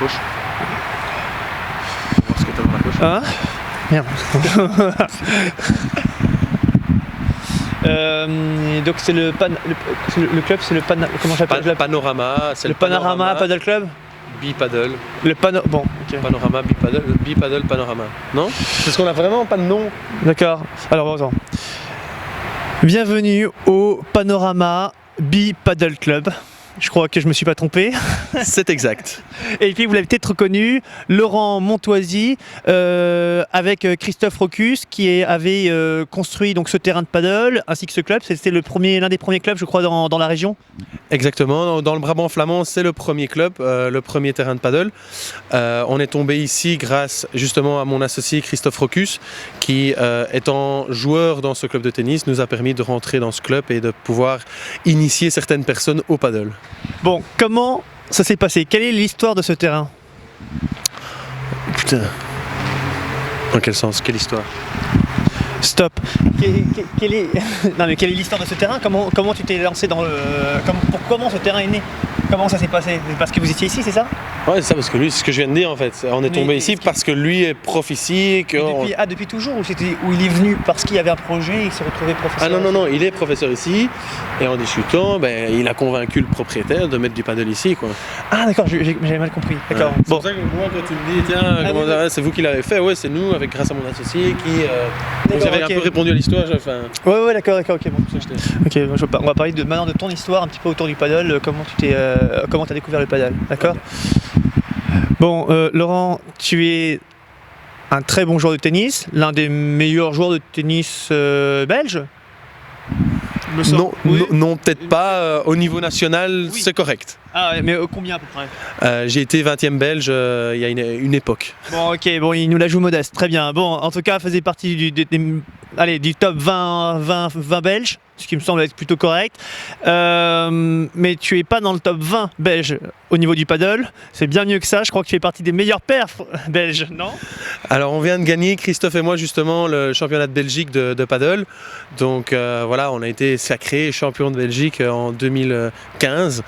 poche. On va voir ce que t'as dans la poche. Ah, merde. Donc c'est le club, c'est le comment j'appelle Panorama, c'est le Panorama Paddle Club. Bipaddle. Bon, ok. Panorama, Bipaddle, Panorama. Non? Parce qu'on a vraiment pas de nom. D'accord. Alors bon, attends. Bienvenue au Panorama Bipaddle Club. Je crois que je me suis pas trompé. C'est exact. Et puis vous l'avez peut-être reconnu, Laurent Montoisy avec Christophe Rocus qui avait construit donc ce terrain de paddle ainsi que ce club. C'était l'un des premiers clubs, je crois, dans la région. Exactement. Dans le Brabant flamand, c'est le premier club, le premier terrain de paddle. On est tombé ici grâce justement à mon associé Christophe Rocus qui, étant joueur dans ce club de tennis, nous a permis de rentrer dans ce club et de pouvoir initier certaines personnes au paddle. Bon, comment ça s'est passé? Quelle est l'histoire de ce terrain? Putain. Dans quel sens? Quelle histoire? Stop. Quelle est l'histoire de ce terrain? Comment tu t'es lancé dans le... Comment ce terrain est né? Comment ça s'est passé? Parce que vous étiez ici, c'est ça? Ouais, c'est ça, parce que lui, c'est ce que je viens de dire en fait. On est tombé ici parce que lui est prof ici. Depuis toujours, ou il est venu parce qu'il y avait un projet et il s'est retrouvé professeur? Ah non, il est professeur ici. Et en discutant, il a convaincu le propriétaire de mettre du paddle ici, quoi. Ah d'accord, j'avais mal compris. D'accord. Ouais. C'est pour ça que moi, quand tu me dis, tiens, c'est vous qui l'avez fait, ouais, c'est nous, grâce à mon associé qui... vous avez un peu répondu à l'histoire. Ouais, d'accord, ok. Bon. Ok, on va parler maintenant de ton histoire, un petit peu autour du paddle, comment tu as découvert le paddle, d'accord? Bon, Laurent, tu es un très bon joueur de tennis, l'un des meilleurs joueurs de tennis belges. Non, peut-être pas. Au niveau national, oui. C'est correct. Ah, mais combien à peu près? J'ai été 20e belge il y a une époque. Bon, ok, il nous la joue modeste, très bien. Bon, en tout cas, faisait partie du top 20 belges, ce qui me semble être plutôt correct. Mais tu es pas dans le top 20 belge au niveau du paddle. C'est bien mieux que ça. Je crois que tu fais partie des meilleurs perfs belges, non? Alors, on vient de gagner, Christophe et moi, justement, le championnat de Belgique de paddle. Donc voilà, on a été sacré champion de Belgique en 2015.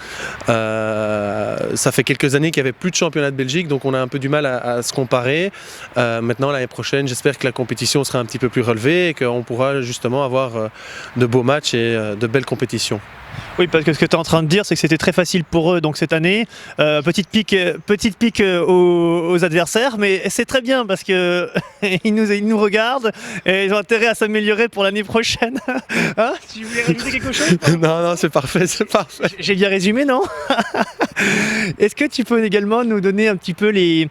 Ça fait quelques années qu'il n'y avait plus de championnat de Belgique, donc on a un peu du mal à se comparer. Maintenant, l'année prochaine, j'espère que la compétition sera un petit peu plus relevée et qu'on pourra justement avoir de beaux matchs et de belles compétitions. Oui, parce que ce que tu es en train de dire, c'est que c'était très facile pour eux donc cette année. Petite pique aux adversaires, mais c'est très bien parce que ils nous regardent et ils ont intérêt à s'améliorer pour l'année prochaine. Hein, tu voulais rajouter quelque chose? Non, c'est parfait. J'ai bien résumé, non? Est-ce que tu peux également nous donner un petit peu les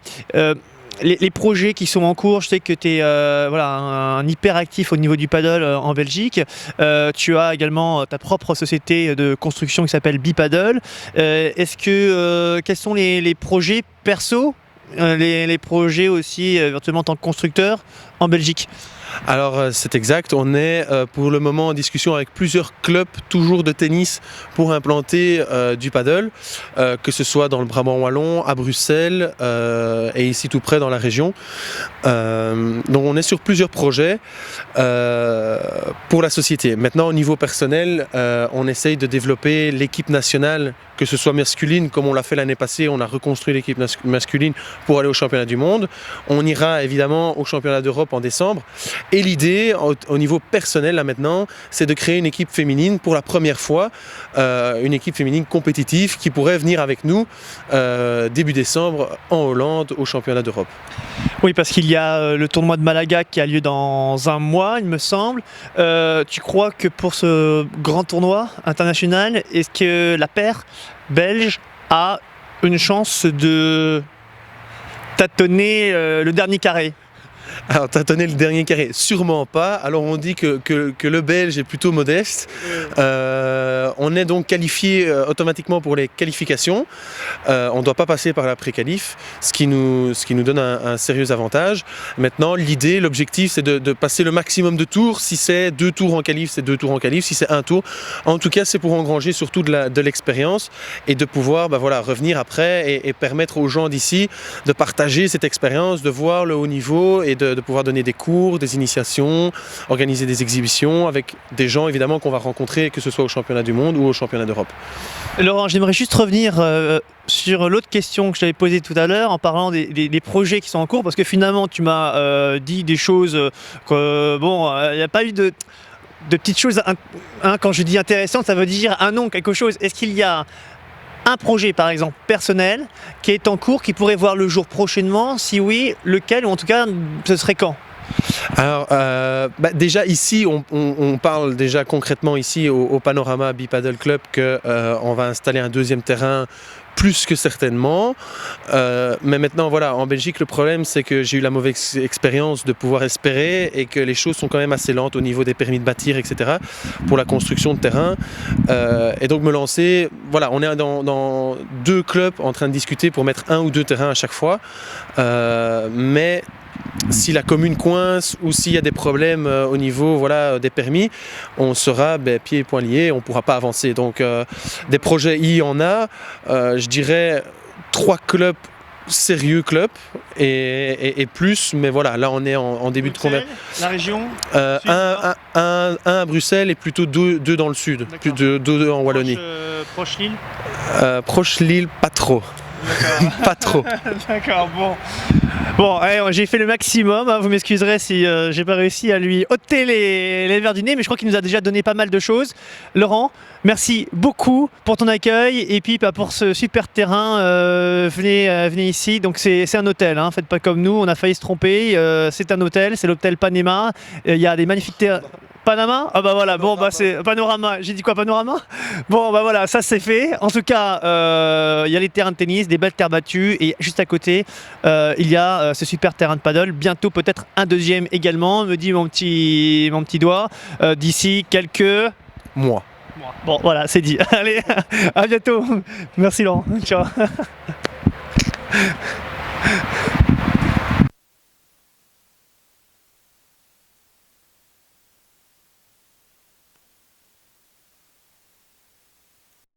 projets qui sont en cours? Je sais que tu es un hyper actif au niveau du paddle en Belgique. Tu as également ta propre société de construction qui s'appelle Bipaddle. Quels sont les projets perso, les projets aussi éventuellement en tant que constructeur en Belgique? Alors c'est exact, on est pour le moment en discussion avec plusieurs clubs toujours de tennis pour implanter du paddle, que ce soit dans le Brabant wallon, à Bruxelles et ici tout près dans la région. Donc on est sur plusieurs projets pour la société. Maintenant au niveau personnel, on essaye de développer l'équipe nationale, que ce soit masculine comme on l'a fait l'année passée, on a reconstruit l'équipe masculine pour aller au championnat du monde. On ira évidemment au championnat d'Europe en décembre. Et l'idée, au niveau personnel, là maintenant, c'est de créer une équipe féminine pour la première fois, une équipe féminine compétitive qui pourrait venir avec nous début décembre en Hollande au championnat d'Europe. Oui, parce qu'il y a le tournoi de Malaga qui a lieu dans un mois, il me semble. Tu crois que pour ce grand tournoi international, est-ce que la paire belge a une chance de tâtonner le dernier carré? Alors, tâtonner le dernier carré, sûrement pas. Alors, on dit que le Belge est plutôt modeste. On est donc qualifié automatiquement pour les qualifications. On ne doit pas passer par la pré-qualif, ce qui nous donne un sérieux avantage. Maintenant, l'objectif, c'est de passer le maximum de tours. Si c'est 2 tours en qualif, c'est 2 tours en qualif. Si c'est 1 tour, en tout cas, c'est pour engranger surtout de l'expérience et de pouvoir revenir après et permettre aux gens d'ici de partager cette expérience, de voir le haut niveau et de pouvoir donner des cours, des initiations, organiser des exhibitions avec des gens évidemment qu'on va rencontrer, que ce soit au championnat du monde ou au championnat d'Europe. Laurent, j'aimerais juste revenir sur l'autre question que je t'avais posée tout à l'heure en parlant des projets qui sont en cours, parce que finalement tu m'as dit des choses que, bon, il n'y a pas eu de petites choses, quand je dis intéressantes, ça veut dire un nom, quelque chose. Est-ce qu'il y a un projet, par exemple, personnel, qui est en cours, qui pourrait voir le jour prochainement? Si oui, lequel, ou en tout cas, ce serait quand? Alors, déjà ici, on parle déjà concrètement ici au Panorama Bipaddle Club qu'on va installer un deuxième terrain plus que certainement. Mais maintenant, voilà, en Belgique, le problème, c'est que j'ai eu la mauvaise expérience de pouvoir espérer et que les choses sont quand même assez lentes au niveau des permis de bâtir, etc. pour la construction de terrain. Et donc me lancer, voilà, on est dans 2 clubs en train de discuter pour mettre 1 ou 2 terrains à chaque fois. Mais si la commune coince ou s'il y a des problèmes au niveau voilà, des permis, on sera pieds et poings liés, on ne pourra pas avancer. Donc des projets, il y en a, je dirais 3 clubs, sérieux clubs et plus, mais voilà, là on est en début de conversion. La région un à Bruxelles et plutôt 2 dans le sud, plus de 2 en Wallonie. Proche Lille Proche Lille, pas trop. Pas trop. D'accord, bon. Bon, allez, j'ai fait le maximum, hein, vous m'excuserez si j'ai pas réussi à lui ôter les verres du nez, mais je crois qu'il nous a déjà donné pas mal de choses. Laurent, merci beaucoup pour ton accueil et puis pour ce super terrain, venez ici. Donc c'est un hôtel, hein, faites pas comme nous, on a failli se tromper, c'est un hôtel, c'est l'hôtel Panema, il y a des magnifiques terrains. Panama? Ah bah voilà, bon bah c'est Panorama, j'ai dit quoi, Panorama? Bon bah voilà, ça c'est fait. En tout cas, il y a les terrains de tennis, des belles terres battues et juste à côté, il y a ce super terrain de paddle. Bientôt peut-être un deuxième également, me dit mon petit doigt, d'ici quelques mois. Bon voilà, c'est dit. Allez, à bientôt. Merci Laurent. Ciao.